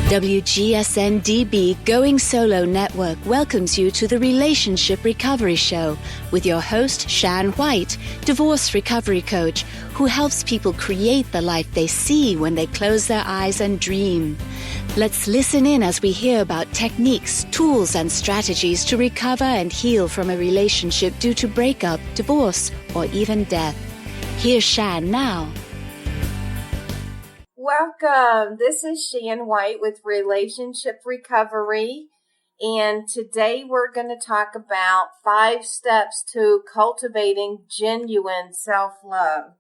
WGSN-DB Going Solo Network welcomes you to the Relationship Recovery Show with your host, Shan White, divorce recovery coach, who helps people create the life they see when they close their eyes and dream. Let's listen in as we hear about techniques, tools, and strategies to recover and heal from a relationship due to breakup, divorce, or even death. Here's Shan now. Welcome. This is Shan White with Relationship Recovery, and today we're going to talk about 5 steps to cultivating genuine self-love.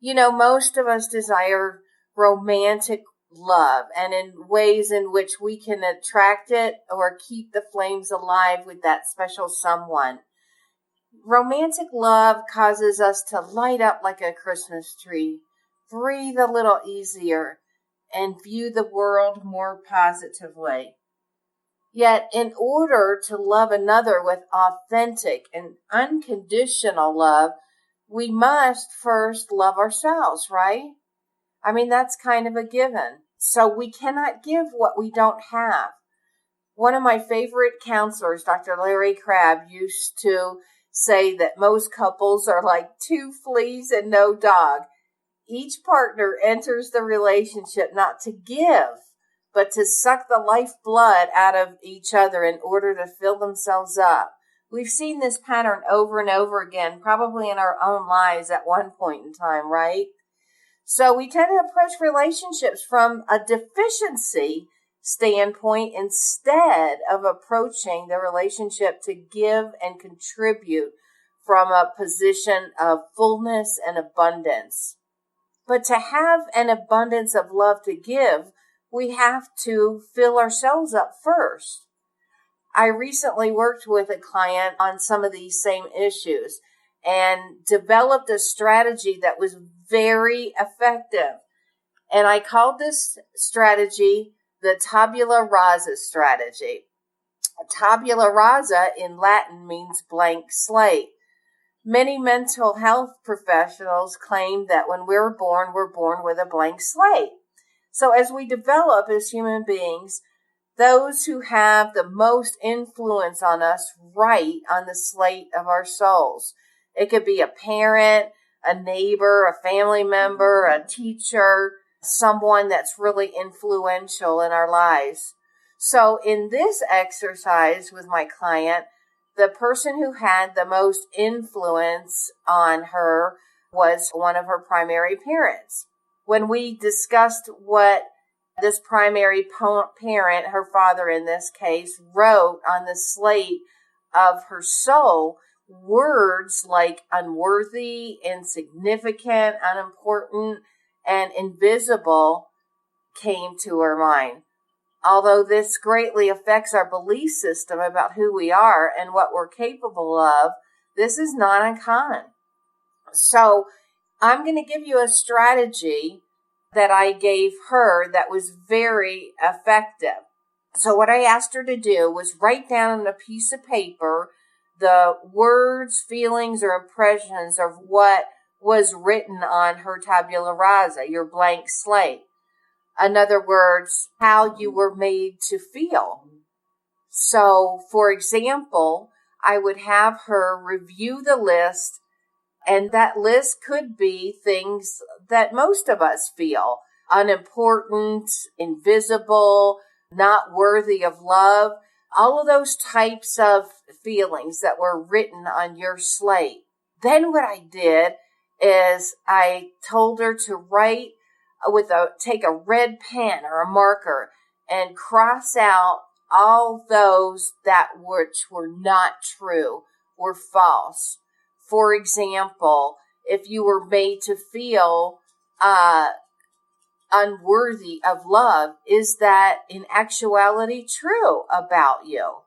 You know, most of us desire romantic love, and in ways in which we can attract it or keep the flames alive with that special someone. Romantic love causes us to light up like a Christmas tree, breathe a little easier, and view the world more positively. Yet, in order to love another with authentic and unconditional love, we must first love ourselves, right? I mean, that's kind of a given. So we cannot give what we don't have. One of my favorite counselors, Dr. Larry Crabb, used to say that most couples are like 2 fleas and no dog. Each partner enters the relationship not to give, but to suck the lifeblood out of each other in order to fill themselves up. We've seen this pattern over and over again, probably in our own lives at one point in time, right? So we tend to approach relationships from a deficiency standpoint instead of approaching the relationship to give and contribute from a position of fullness and abundance. But to have an abundance of love to give, we have to fill ourselves up first. I recently worked with a client on some of these same issues and developed a strategy that was very effective. And I called this strategy the Tabula Raza strategy. Tabula Raza in Latin means blank slate. Many mental health professionals claim that when we're born with a blank slate. So as we develop as human beings, those who have the most influence on us write on the slate of our souls. It could be a parent, a neighbor, a family member, a teacher, someone that's really influential in our lives. So in this exercise with my client, the person who had the most influence on her was one of her primary parents. When we discussed what this primary parent, her father in this case, wrote on the slate of her soul, words like unworthy, insignificant, unimportant, and invisible came to her mind. Although this greatly affects our belief system about who we are and what we're capable of, this is not uncommon. So I'm going to give you a strategy that I gave her that was very effective. So what I asked her to do was write down on a piece of paper the words, feelings, or impressions of what was written on her tabula rasa, your blank slate. In other words, how you were made to feel. So, for example, I would have her review the list, and that list could be things that most of us feel: unimportant, invisible, not worthy of love, all of those types of feelings that were written on your slate. Then what I did is I told her to write take a red pen or a marker and cross out all those that which were not true, were false. For example, if you were made to feel unworthy of love, is that in actuality true about you?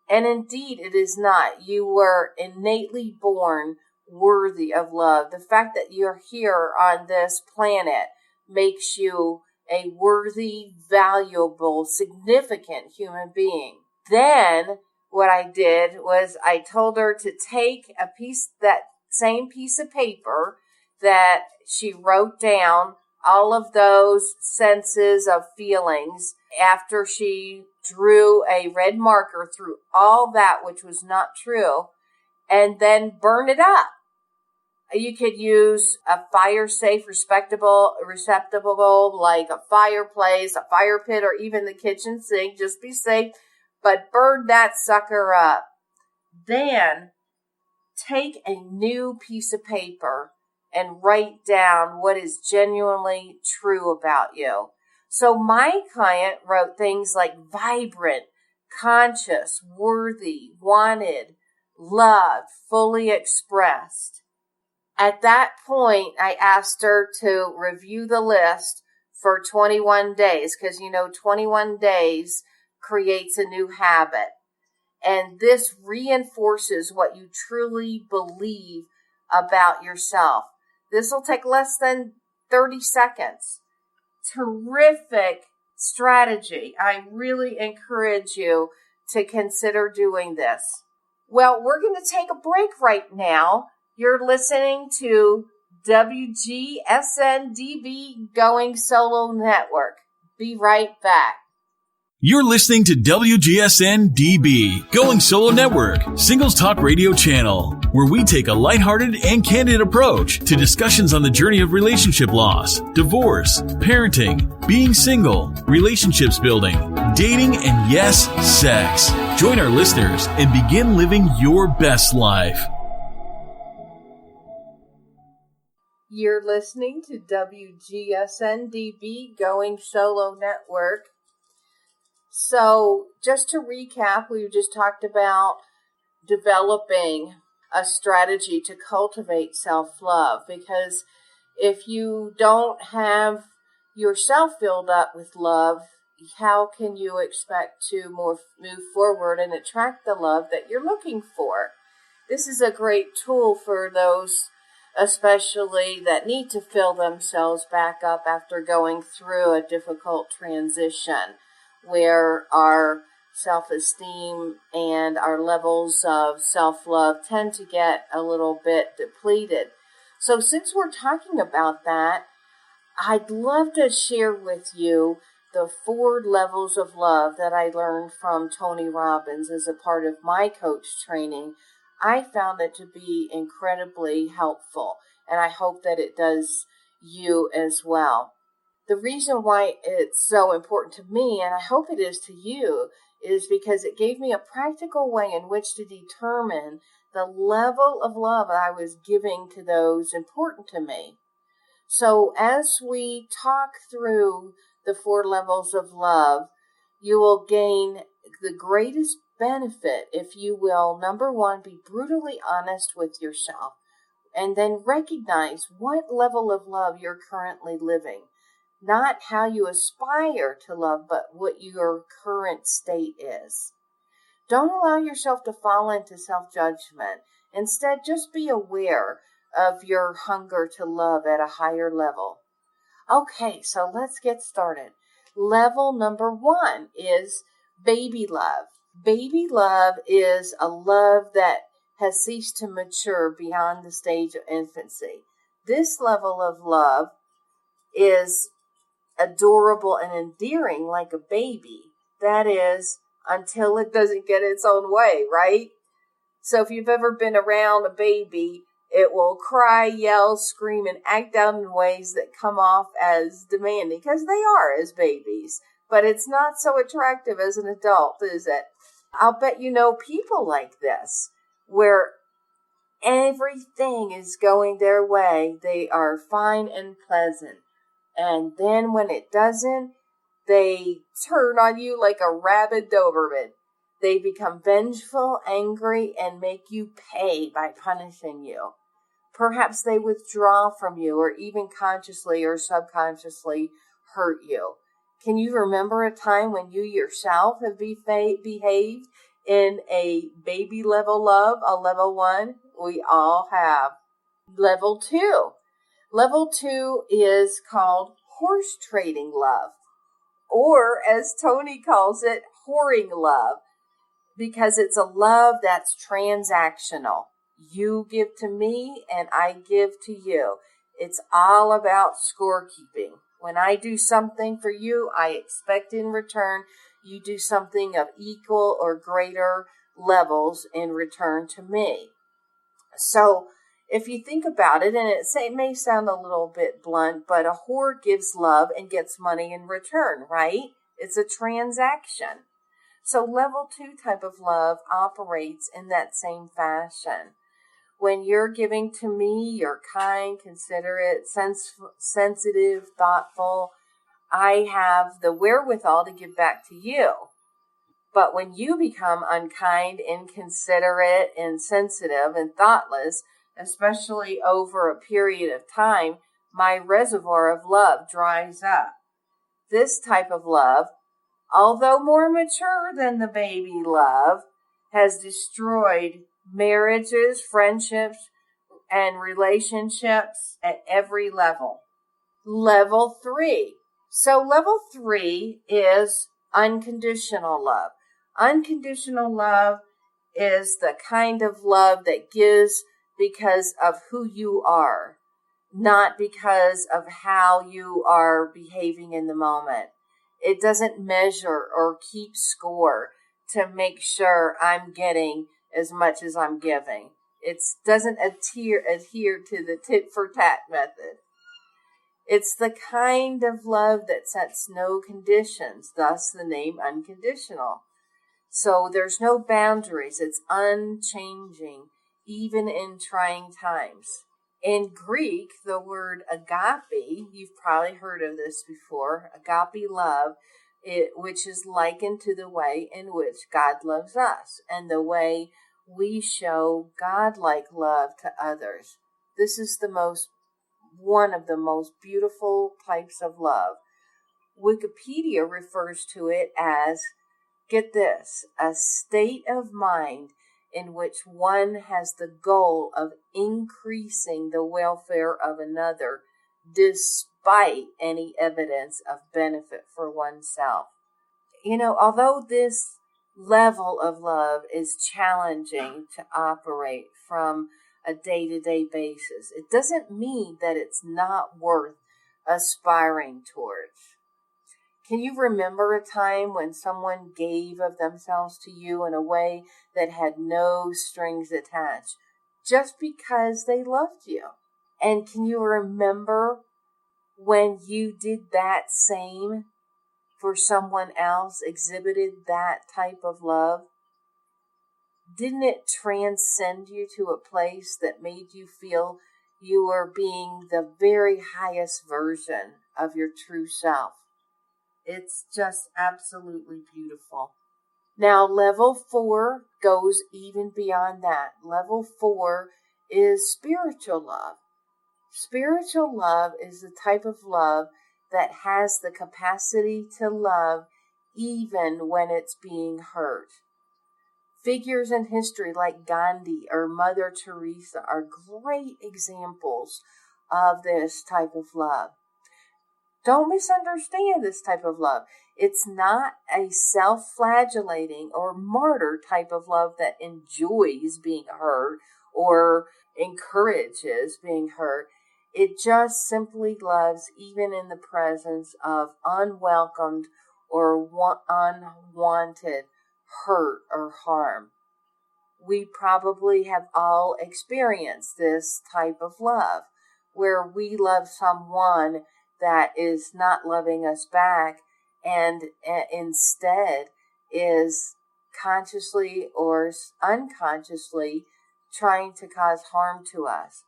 And indeed it is not. You were innately born worthy of love. The fact that you're here on this planet makes you a worthy, valuable, significant human being. Then what I did was I told her to take that same piece of paper that she wrote down all of those senses of feelings after she drew a red marker through all that which was not true, and then burn it up. You could use a fire-safe, receptacle like a fireplace, a fire pit, or even the kitchen sink. Just be safe, but burn that sucker up. Then take a new piece of paper and write down what is genuinely true about you. So my client wrote things like vibrant, conscious, worthy, wanted, loved, fully expressed. At that point, I asked her to review the list for 21 days because, 21 days creates a new habit. And this reinforces what you truly believe about yourself. This will take less than 30 seconds. Terrific strategy. I really encourage you to consider doing this. Well, we're going to take a break right now. You're listening to WGSN-DB Going Solo Network. Be right back. You're listening to WGSN-DB Going Solo Network, Singles Talk Radio channel, where we take a lighthearted and candid approach to discussions on the journey of relationship loss, divorce, parenting, being single, relationships building, dating, and yes, sex. Join our listeners and begin living your best life. You're listening to WGSN-DB Going Solo Network. So just to recap, we just talked about developing a strategy to cultivate self-love, because if you don't have yourself filled up with love, how can you expect to move forward and attract the love that you're looking for? This is a great tool for those especially that need to fill themselves back up after going through a difficult transition, where our self-esteem and our levels of self-love tend to get a little bit depleted. So since we're talking about that, I'd love to share with you the 4 levels of love that I learned from Tony Robbins as a part of my coach training. I found it to be incredibly helpful, and I hope that it does you as well. The reason why it's so important to me, and I hope it is to you, is because it gave me a practical way in which to determine the level of love I was giving to those important to me. So as we talk through the 4 levels of love, you will gain the greatest benefit if you will, number 1, be brutally honest with yourself, and then recognize what level of love you're currently living. Not how you aspire to love, but what your current state is. Don't allow yourself to fall into self-judgment. Instead, just be aware of your hunger to love at a higher level. Okay, so let's get started. Level number 1 is baby love. Baby love is a love that has ceased to mature beyond the stage of infancy. This level of love is adorable and endearing like a baby. That is, until it doesn't get its own way, right? So if you've ever been around a baby, it will cry, yell, scream, and act out in ways that come off as demanding, because they are as babies. But it's not so attractive as an adult, is it? I'll bet you know people like this, where everything is going their way. They are fine and pleasant. And then when it doesn't, they turn on you like a rabid Doberman. They become vengeful, angry, and make you pay by punishing you. Perhaps they withdraw from you, or even consciously or subconsciously hurt you. Can you remember a time when you yourself have behaved in a baby level love, a level 1? We all have. Level 2. Level 2 is called horse trading love, or as Tony calls it, whoring love, because it's a love that's transactional. You give to me and I give to you. It's all about scorekeeping. When I do something for you, I expect in return you do something of equal or greater levels in return to me. So if you think about it, and it may sound a little bit blunt, but a whore gives love and gets money in return, right? It's a transaction. So level 2 type of love operates in that same fashion. When you're giving to me, you're kind, considerate, sensitive, thoughtful. I have the wherewithal to give back to you. But when you become unkind, inconsiderate, insensitive, and thoughtless, especially over a period of time, my reservoir of love dries up. This type of love, although more mature than the baby love, has destroyed marriages, friendships, and relationships at every level. Level 3. So level 3 is unconditional love. Unconditional love is the kind of love that gives because of who you are, not because of how you are behaving in the moment. It doesn't measure or keep score to make sure I'm getting as much as I'm giving. It doesn't adhere to the tit for tat method. It's the kind of love that sets no conditions, thus the name unconditional. So there's no boundaries. It's unchanging, even in trying times. In Greek, the word agape, you've probably heard of this before, agape love, which is likened to the way in which God loves us and the way we show God-like love to others. This is one of the most beautiful types of love. Wikipedia refers to it as, get this, a state of mind in which one has the goal of increasing the welfare of another despite any evidence of benefit for oneself. Although this level of love is challenging to operate from a day-to-day basis, it doesn't mean that it's not worth aspiring towards. Can you remember a time when someone gave of themselves to you in a way that had no strings attached, just because they loved you? And can you remember when you did that same for someone else, exhibited that type of love? Didn't it transcend you to a place that made you feel you were being the very highest version of your true self? It's just absolutely beautiful. Now, level 4 goes even beyond that. Level 4 is spiritual love. Spiritual love is the type of love that has the capacity to love even when it's being hurt. Figures in history like Gandhi or Mother Teresa are great examples of this type of love. Don't misunderstand this type of love. It's not a self-flagellating or martyr type of love that enjoys being hurt or encourages being hurt. It just simply loves even in the presence of unwelcomed or unwanted hurt or harm. We probably have all experienced this type of love, where we love someone that is not loving us back and instead is consciously or unconsciously trying to cause harm to us,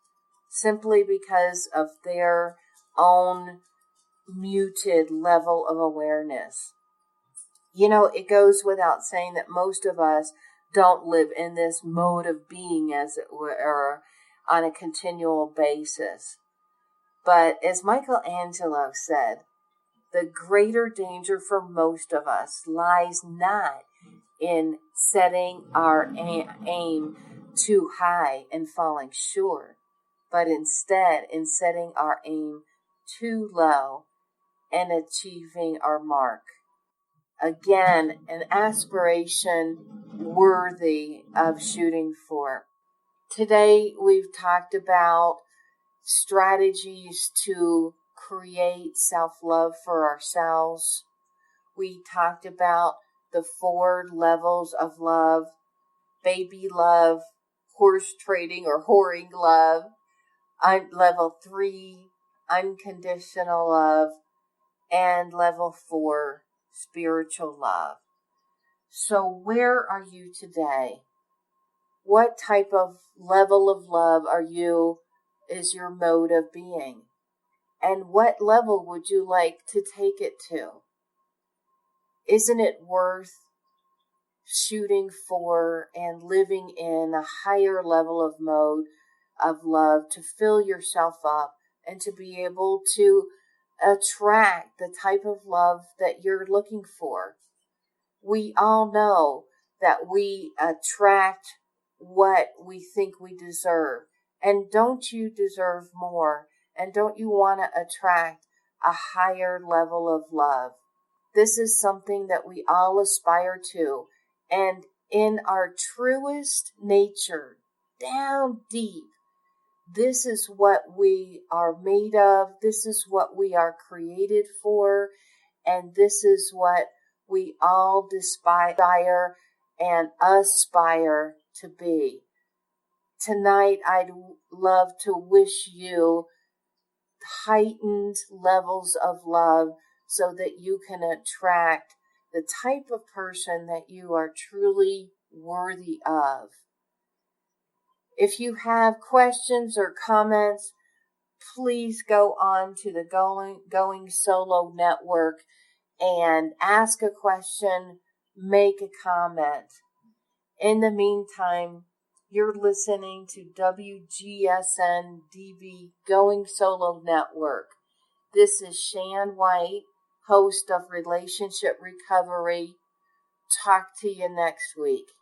simply because of their own muted level of awareness. It goes without saying that most of us don't live in this mode of being, as it were, on a continual basis. But as Michelangelo said, the greater danger for most of us lies not in setting our aim too high and falling short, but instead in setting our aim too low and achieving our mark. Again, an aspiration worthy of shooting for. Today we've talked about strategies to create self-love for ourselves. We talked about the 4 levels of love: baby love, horse trading or whoring love, level 3, unconditional love, and level 4, spiritual love. So where are you today? What type of level of love is your mode of being? And what level would you like to take it to? Isn't it worth shooting for and living in a higher level of mode of love to fill yourself up and to be able to attract the type of love that you're looking for? We all know that we attract what we think we deserve. And don't you deserve more? And don't you want to attract a higher level of love? This is something that we all aspire to. And in our truest nature, down deep, this is what we are made of. This is what we are created for. And this is what we all desire and aspire to be. Tonight, I'd love to wish you heightened levels of love so that you can attract the type of person that you are truly worthy of. If you have questions or comments, please go on to the Going Solo Network and ask a question, make a comment. In the meantime, you're listening to WGSN-DB Going Solo Network. This is Shan White, host of Relationship Recovery. Talk to you next week.